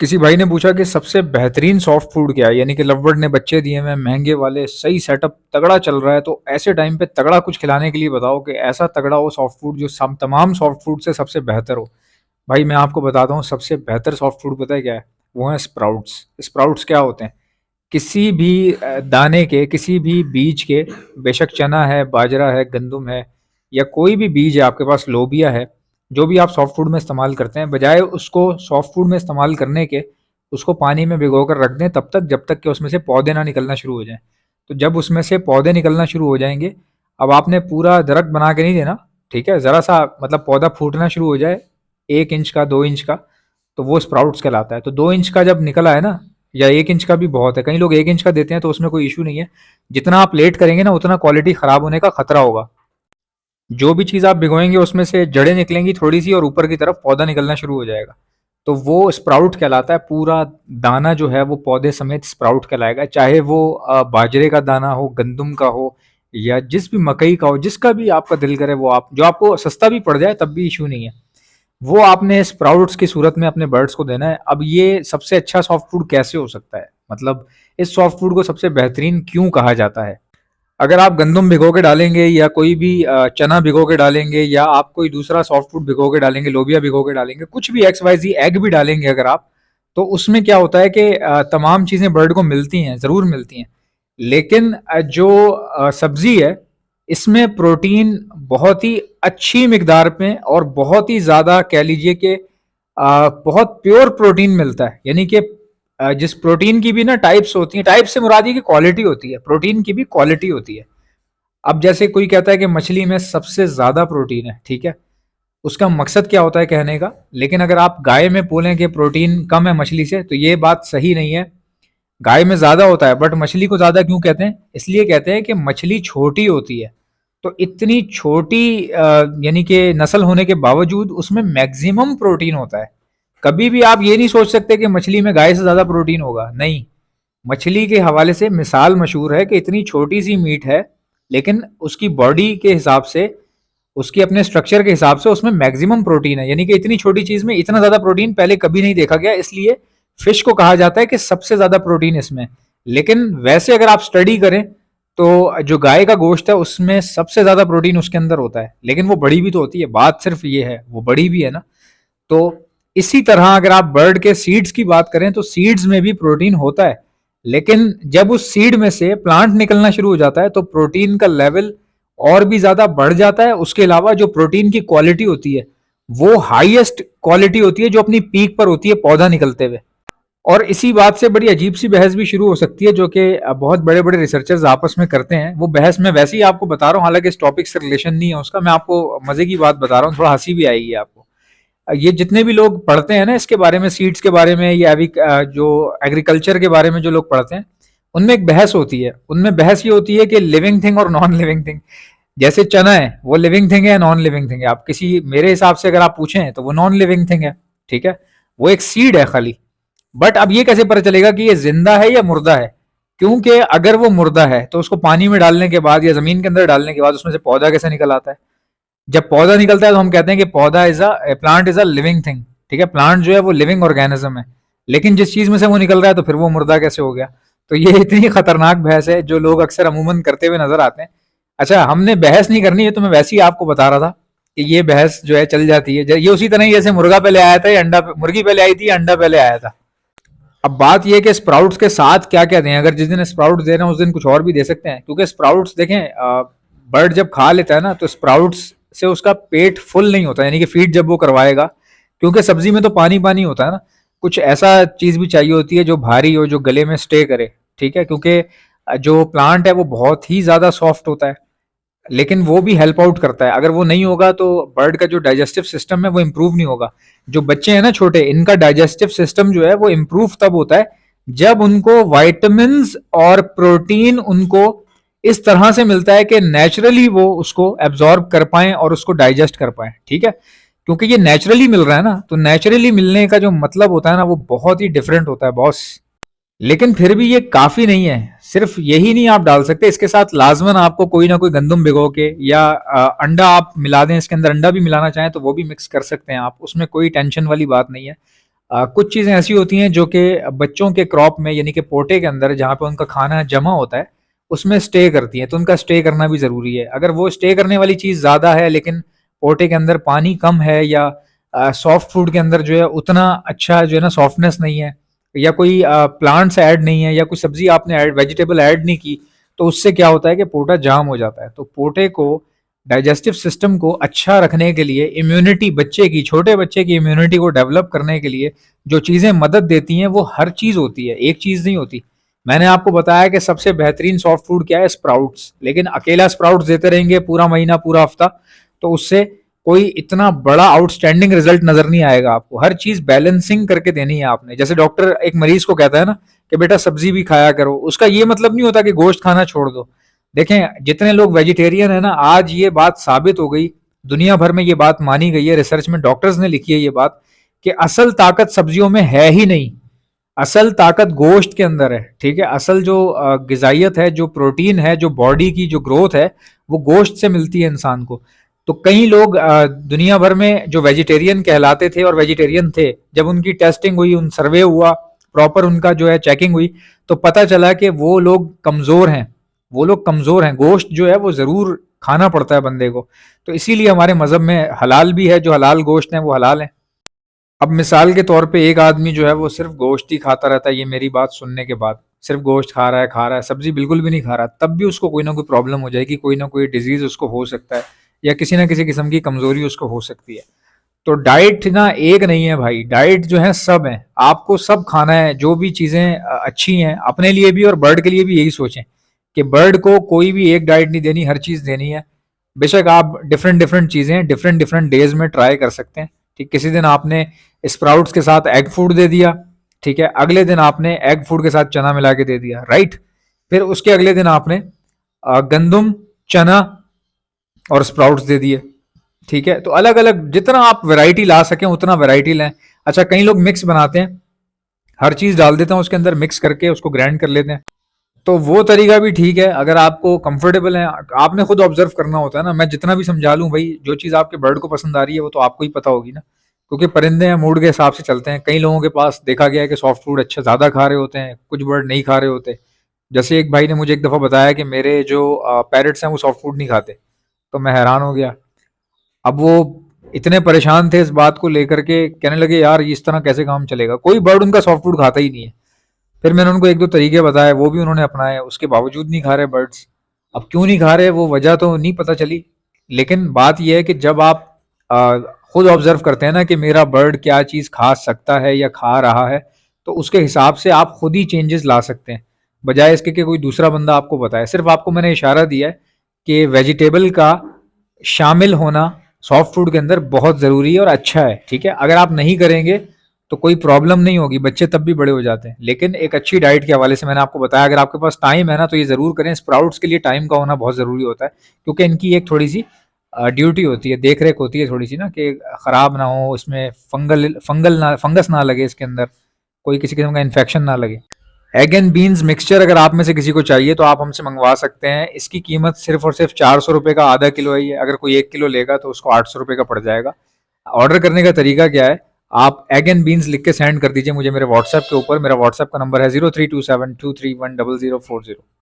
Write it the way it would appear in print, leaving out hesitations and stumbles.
किसी भाई ने पूछा कि सबसे बेहतरीन सॉफ्ट फूड क्या है। यानी कि लवबर्ड ने बच्चे दिए हुए हैं महंगे वाले, सही सेटअप, तगड़ा चल रहा है। तो ऐसे टाइम पे तगड़ा कुछ खिलाने के लिए बताओ कि ऐसा तगड़ा हो सॉफ्ट फूड जो तमाम सॉफ्ट फूड से सबसे बेहतर हो। भाई मैं आपको बताता हूँ सबसे बेहतर सॉफ्ट फूड पता है क्या है। वो है स्प्राउट्स। स्प्राउट्स क्या होते हैं? किसी भी दाने के, किसी भी बीज के, बेशक चना है, बाजरा है, गंदम है, या कोई भी बीज है आपके पास, लोबिया है, जो भी आप सॉफ्ट फूड में इस्तेमाल करते हैं, बजाय उसको सॉफ्ट फूड में इस्तेमाल करने के उसको पानी में भिगो कर रख दें तब तक जब तक कि उसमें से पौधे ना निकलना शुरू हो जाएं। तो जब उसमें से पौधे निकलना शुरू हो जाएंगे, अब आपने पूरा दरख्त बना के नहीं देना, ठीक है, ज़रा सा मतलब पौधा फूटना शुरू हो जाए, 1 इंच का, 2 इंच का, तो वो स्प्राउट्स कहलाता है। तो 2 इंच का जब निकला है ना, या 1 इंच का भी बहुत है, कई लोग 1 इंच का देते हैं तो उसमें कोई इशू नहीं है। जितना आप लेट करेंगे ना उतना क्वालिटी खराब होने का खतरा होगा। जो भी चीज़ आप भिगोएंगे उसमें से जड़ें निकलेंगी थोड़ी सी और ऊपर की तरफ पौधा निकलना शुरू हो जाएगा। तो वो स्प्राउट कहलाता है। पूरा दाना जो है वो पौधे समेत स्प्राउट कहलाएगा, चाहे वो बाजरे का दाना हो, गंदम का हो, या जिस भी मकई का हो, जिसका भी आपका दिल करे वो आप, जो आपको सस्ता भी पड़ जाए तब भी इशू नहीं है, वो आपने स्प्राउट्स की सूरत में अपने बर्ड्स को देना है। अब ये सबसे अच्छा सॉफ्ट फूड कैसे हो सकता है, मतलब इस सॉफ्ट फूड को सबसे बेहतरीन क्यों कहा जाता है? अगर आप गंदम भिगो के डालेंगे, या कोई भी चना भिगो के डालेंगे, या आप कोई दूसरा सॉफ्ट फूड भिगो के डालेंगे, लोबिया भिगो के डालेंगे, कुछ भी एक्स वाई जी, एग भी डालेंगे अगर आप, तो उसमें क्या होता है कि तमाम चीज़ें बर्ड को मिलती हैं, ज़रूर मिलती हैं। लेकिन जो सब्जी है, इसमें प्रोटीन बहुत ही अच्छी मिकदार में और बहुत ही ज़्यादा, कह लीजिए कि बहुत प्योर प्रोटीन मिलता है। यानी कि जिस प्रोटीन की भी ना टाइप्स होती हैं, टाइप से मुराद ये की क्वालिटी होती है, प्रोटीन की भी क्वालिटी होती है। अब जैसे कोई कहता है कि मछली में सबसे ज्यादा प्रोटीन है, ठीक है, उसका मकसद क्या होता है कहने का। लेकिन अगर आप गाय में बोलें कि प्रोटीन कम है मछली से, तो ये बात सही नहीं है। गाय में ज्यादा होता है, बट मछली को ज्यादा क्यों कहते हैं? इसलिए कहते हैं कि मछली छोटी होती है। तो इतनी छोटी यानी कि नस्ल होने के बावजूद उसमें मैक्सिमम प्रोटीन होता है। कभी भी आप ये नहीं सोच सकते कि मछली में गाय से ज्यादा प्रोटीन होगा, नहीं। मछली के हवाले से मिसाल मशहूर है कि इतनी छोटी सी मीट है, लेकिन उसकी बॉडी के हिसाब से, उसकी अपने स्ट्रक्चर के हिसाब से उसमें मैक्सिमम प्रोटीन है। यानी कि इतनी छोटी चीज में इतना ज्यादा प्रोटीन पहले कभी नहीं देखा गया, इसलिए फिश को कहा जाता है कि सबसे ज्यादा प्रोटीन इसमें। लेकिन वैसे अगर आप स्टडी करें तो जो गाय का गोश्त है उसमें सबसे ज्यादा प्रोटीन उसके अंदर होता है, लेकिन वो बड़ी भी तो होती है। बात सिर्फ ये है, वो बड़ी भी है ना। तो इसी तरह अगर आप बर्ड के सीड्स की बात करें तो सीड्स में भी प्रोटीन होता है, लेकिन जब उस सीड में से प्लांट निकलना शुरू हो जाता है तो प्रोटीन का लेवल और भी ज्यादा बढ़ जाता है। उसके अलावा जो प्रोटीन की क्वालिटी होती है वो हाईएस्ट क्वालिटी होती है, जो अपनी पीक पर होती है पौधा निकलते हुए। और इसी बात से बड़ी अजीब सी बहस भी शुरू हो सकती है, जो कि बहुत बड़े बड़े रिसर्चर्स आपस में करते हैं। वो बहस मैं वैसे ही आपको बता रहा हूँ, हालांकि इस टॉपिक से रिलेशन नहीं है उसका, मैं आपको मजे की बात बता रहा हूँ, थोड़ा हंसी भी आएगी आपको। ये जितने भी लोग पढ़ते हैं ना इसके बारे में, सीड्स के बारे में, या जो एग्रीकल्चर के बारे में जो लोग पढ़ते हैं, उनमें एक बहस होती है। उनमें बहस ये होती है कि लिविंग थिंग और नॉन लिविंग थिंग। जैसे चना है, वो लिविंग थिंग है या नॉन लिविंग थिंग है? आप किसी, मेरे हिसाब से अगर आप पूछें तो वो नॉन लिविंग थिंग है, ठीक है, वो एक सीड है खाली। बट अब ये कैसे पता चलेगा कि ये जिंदा है या मुर्दा है? क्योंकि अगर वो मुर्दा है तो उसको पानी में डालने के बाद या जमीन के अंदर डालने के बाद उसमें से पौधा कैसे निकल आता है? जब पौधा निकलता है तो हम कहते हैं कि पौधा is a plant is a living thing, ठीक है, प्लांट जो है वो लिविंग ऑर्गेनिज्म है। लेकिन जिस चीज में से वो निकल रहा है तो फिर वो मुर्दा कैसे हो गया? तो ये इतनी खतरनाक बहस है जो लोग अक्सर अमूमन करते हुए नजर आते हैं। अच्छा, हमने बहस नहीं करनी है, तो मैं वैसे ही आपको बता रहा था कि ये बहस जो है चल जाती है। ये उसी तरह ही जैसे मुर्गा पहले आया था या अंडा, मुर्गी पहले आई थी या अंडा पहले आया था। अब बात यह है कि स्प्राउट्स के साथ क्या क्या दें। अगर जिस दिन स्प्राउट्स दे रहे हैं उस दिन कुछ और भी दे सकते हैं, क्योंकि स्प्राउट्स देखें, बर्ड जब खा लेता है ना तो स्प्राउट्स से उसका पेट फुल नहीं होता, यानी कि फीड जब वो करवाएगा, क्योंकि सब्जी में तो पानी पानी होता है ना, कुछ ऐसा चीज भी चाहिए होती है जो भारी हो, जो गले में स्टे करे, ठीक है, क्योंकि जो प्लांट है वो बहुत ही ज्यादा सॉफ्ट होता है। लेकिन वो भी हेल्प आउट करता है। अगर वो नहीं होगा तो बर्ड का जो डाइजेस्टिव सिस्टम है वो इम्प्रूव नहीं होगा। जो बच्चे हैं ना छोटे, इनका डाइजेस्टिव सिस्टम जो है वो इम्प्रूव तब होता है जब उनको वाइटामिन और प्रोटीन उनको इस तरह से मिलता है कि नेचुरली वो उसको एब्जॉर्ब कर पाए और उसको डाइजेस्ट कर पाए, ठीक है। क्योंकि ये नेचुरली मिल रहा है ना, तो नेचुरली मिलने का जो मतलब होता है ना वो बहुत ही डिफरेंट होता है बॉस। लेकिन फिर भी ये काफी नहीं है, सिर्फ यही नहीं आप डाल सकते, इसके साथ लाजमन आपको कोई ना कोई गंदम भिगो के, या अंडा आप मिला दें इसके अंदर, अंडा भी मिलाना चाहें तो वो भी मिक्स कर सकते हैं आप, उसमें कोई टेंशन वाली बात नहीं है। कुछ चीज़ें ऐसी होती हैं जो कि बच्चों के क्रॉप में यानी कि पोटे के अंदर जहाँ पे उनका खाना जमा होता है उसमें स्टे करती हैं, तो उनका स्टे करना भी ज़रूरी है। अगर वो स्टे करने वाली चीज़ ज़्यादा है लेकिन पोटे के अंदर पानी कम है, या सॉफ्ट फूड के अंदर जो है उतना अच्छा जो है ना सॉफ्टनेस नहीं है, या कोई प्लांट्स ऐड नहीं है, या कोई सब्जी आपने ऐड वेजिटेबल ऐड नहीं की, तो उससे क्या होता है कि पोटा जाम हो जाता है। तो पोटे को, डाइजेस्टिव सिस्टम को अच्छा रखने के लिए, इम्यूनिटी बच्चे की, छोटे बच्चे की इम्यूनिटी को डेवलप करने के लिए जो चीज़ें मदद देती हैं वो हर चीज़ होती है, एक चीज़ नहीं होती। मैंने आपको बताया कि सबसे बेहतरीन सॉफ्ट फूड क्या है, स्प्राउट्स। लेकिन अकेला स्प्राउट्स देते रहेंगे पूरा महीना पूरा हफ्ता, तो उससे कोई इतना बड़ा आउटस्टैंडिंग रिजल्ट नजर नहीं आएगा आपको। हर चीज बैलेंसिंग करके देनी है आपने। जैसे डॉक्टर एक मरीज को कहता है ना कि बेटा सब्जी भी खाया करो, उसका ये मतलब नहीं होता कि गोश्त खाना छोड़ दो। देखें जितने लोग वेजिटेरियन है ना, आज ये बात साबित हो गई, दुनिया भर में ये बात मानी गई है, रिसर्च में डॉक्टर्स ने लिखी है ये बात, कि असल ताकत सब्जियों में है ही नहीं, असल ताकत गोश्त के अंदर है। ठीक है, असल जो गिजाइत है, जो प्रोटीन है, जो बॉडी की जो ग्रोथ है, वो गोश्त से मिलती है इंसान को। तो कई लोग दुनिया भर में जो वेजिटेरियन कहलाते थे और वेजिटेरियन थे, जब उनकी टेस्टिंग हुई, उन सर्वे हुआ, प्रॉपर उनका जो है चेकिंग हुई, तो पता चला कि वो लोग कमजोर हैं, वो लोग कमजोर हैं। गोश्त जो है वो जरूर खाना पड़ता है बंदे को। तो इसीलिए हमारे मजहब में हलाल भी है, जो हलाल गोश्त है वो हलाल है। अब मिसाल के तौर पे एक आदमी जो है वो सिर्फ गोश्त ही खाता रहता है, ये मेरी बात सुनने के बाद सिर्फ गोश्त खा रहा है, सब्जी बिल्कुल भी नहीं खा रहा, तब भी उसको कोई ना कोई प्रॉब्लम हो जाएगी, कोई ना कोई डिजीज उसको हो सकता है, या किसी ना किसी किस्म की कमजोरी उसको हो सकती है। तो डाइट ना एक नहीं है भाई, डाइट जो है सब है, आपको सब खाना है। जो भी चीजें अच्छी हैं अपने लिए भी और बर्ड के लिए भी, यही सोचें कि बर्ड को कोई भी एक डाइट नहीं देनी, हर चीज देनी है। बेशक आप डिफरेंट डिफरेंट चीजें डिफरेंट डिफरेंट डेज में ट्राई कर सकते हैं। ठीक, किसी दिन आपने स्प्राउट्स के साथ एग फूड दे दिया, ठीक है, अगले दिन आपने एग फूड के साथ चना मिला के दे दिया, राइट। फिर उसके अगले दिन आपने गंदुम, चना और स्प्राउट्स दे दिए। ठीक है, तो अलग अलग जितना आप वैरायटी ला सकें उतना वैरायटी लें। अच्छा, कई लोग मिक्स बनाते हैं, हर चीज डाल देते हैं उसके अंदर, मिक्स करके उसको ग्राइंड कर लेते हैं, तो वो तरीका भी ठीक है अगर आपको कंफर्टेबल है। आपने खुद ऑब्जर्व करना होता है ना, मैं जितना भी समझा लूं भाई, जो चीज़ आपके बर्ड को पसंद आ रही है वो तो आपको ही पता होगी ना, क्योंकि परिंदे हैं, मूड के हिसाब से चलते हैं। कई लोगों के पास देखा गया है कि सॉफ्ट फूड अच्छा ज़्यादा खा रहे होते हैं, कुछ बर्ड नहीं खा रहे होते। जैसे एक भाई ने मुझे एक दफ़ा बताया कि मेरे जो पैरट्स हैं वो सॉफ्ट फूड नहीं खाते, तो मैं हैरान हो गया। अब वो इतने परेशान थे इस बात को लेकर के, कहने लगे यार इस तरह कैसे काम चलेगा, कोई बर्ड उनका सॉफ्ट फूड खाता ही नहीं है। फिर मैंने उनको एक दो तरीके बताए, वो भी उन्होंने अपनाए, उसके बावजूद नहीं खा रहे बर्ड्स। अब क्यों नहीं खा रहे वो वजह तो नहीं पता चली, लेकिन बात यह है कि जब आप आ, खुद ऑब्जर्व करते हैं ना कि मेरा बर्ड क्या चीज़ खा सकता है या खा रहा है, तो उसके हिसाब से आप खुद ही चेंजेस ला सकते हैं, बजाय इसके कि कोई दूसरा बंदा आपको बताए। सिर्फ आपको मैंने इशारा दिया है कि वेजिटेबल का शामिल होना सॉफ्ट फूड के अंदर बहुत ज़रूरी है और अच्छा है। ठीक है, अगर आप नहीं करेंगे तो कोई प्रॉब्लम नहीं होगी, बच्चे तब भी बड़े हो जाते हैं। लेकिन एक अच्छी डाइट के हवाले से मैंने आपको बताया, अगर आपके पास टाइम है ना तो ये ज़रूर करें। स्प्राउट्स के लिए टाइम का होना बहुत ज़रूरी होता है, क्योंकि इनकी एक थोड़ी सी ड्यूटी होती है, देख रेख होती है थोड़ी सी ना, कि ख़राब ना हो, उसमें फंगस ना लगे, इसके अंदर कोई किसी किस्म का इन्फेक्शन ना लगे। एग एंड बीन्स मिक्सचर अगर आप में से किसी को चाहिए तो आप हमसे मंगवा सकते हैं। इसकी कीमत सिर्फ और सिर्फ 400 रुपये का आधा किलो है ये। अगर कोई 1 किलो लेगा तो उसको 800 रुपये का पड़ जाएगा। ऑर्डर करने का तरीका क्या है, आप एग एंड बीन्स लिख के सेंड कर दीजिए मुझे मेरे व्हाट्सएप के ऊपर। मेरा व्हाट्सएप का नंबर है 0327231004 0।